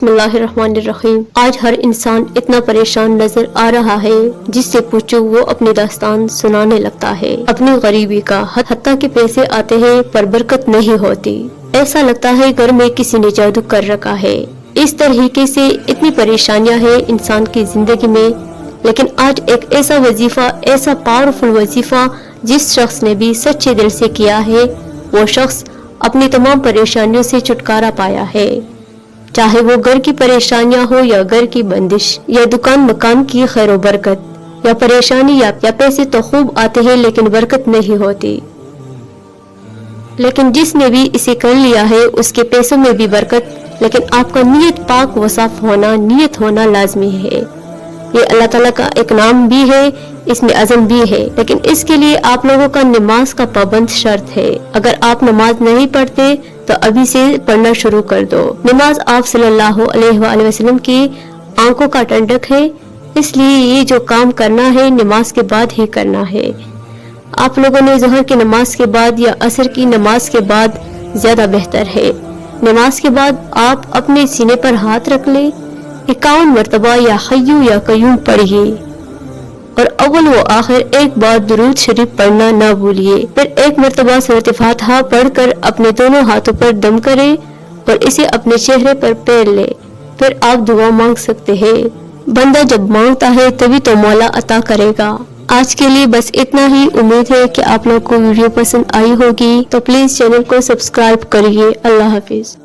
बिस्मिल्लाहिर्रहमानिर्रहीम। आज हर इंसान इतना परेशान नजर आ रहा है जिससे पूछो वो अपनी दास्तान सुनाने लगता है अपनी गरीबी का। हत्ता के पैसे आते हैं पर बरकत नहीं होती। ऐसा लगता है घर में किसी ने जादू कर रखा है। इस तरीके से इतनी परेशानियां हैं इंसान की जिंदगी में। लेकिन आज एक ऐसा वजीफा, ऐसा पावरफुल वजीफा जिस शख्स ने भी सच्चे दिल से किया है, वो शख्स अपनी तमाम परेशानियों से छुटकारा पाया है। चाहे वो घर की परेशानियां हो या घर की बंदिश या दुकान मकान की खैर बरकत या परेशानी या पैसे तो खूब आते हैं लेकिन बरकत नहीं होती। लेकिन जिसने भी इसे कर लिया है उसके पैसों में भी बरकत, लेकिन आपका नियत पाक व साफ होना, नियत होना लाजमी है। ये अल्लाह ताला का एक नाम भी है, इसमें अज़म भी है। लेकिन इसके लिए आप लोगों का नमाज का पाबंद शर्त है। अगर आप नमाज नहीं पढ़ते तो अभी से पढ़ना शुरू कर दो। नमाज आप सल्लल्लाहु अलैहि वसल्लम की आंखों का ठंडक है, इसलिए ये जो काम करना है नमाज के बाद ही करना है। आप लोगों ने ज़ोहर की नमाज के बाद या असर की नमाज के बाद ज्यादा बेहतर है। नमाज के बाद आप अपने सीने पर हाथ रख ले, 51 मरतबा या हय्यू या कय्यूम पढ़िए और अव्वल व आखिर एक बार दुरूद शरीफ पढ़ना ना भूलिए। फिर एक मरतबा सूरत फातिहा पढ़कर अपने दोनों हाथों पर दम करें और इसे अपने चेहरे पर फेर ले। फिर आप दुआ मांग सकते हैं। बंदा जब मांगता है तभी तो मौला अता करेगा। आज के लिए बस इतना ही। उम्मीद है कि आप लोग को वीडियो पसंद आई होगी, तो प्लीज चैनल को सब्सक्राइब करिए। अल्लाह हाफिज।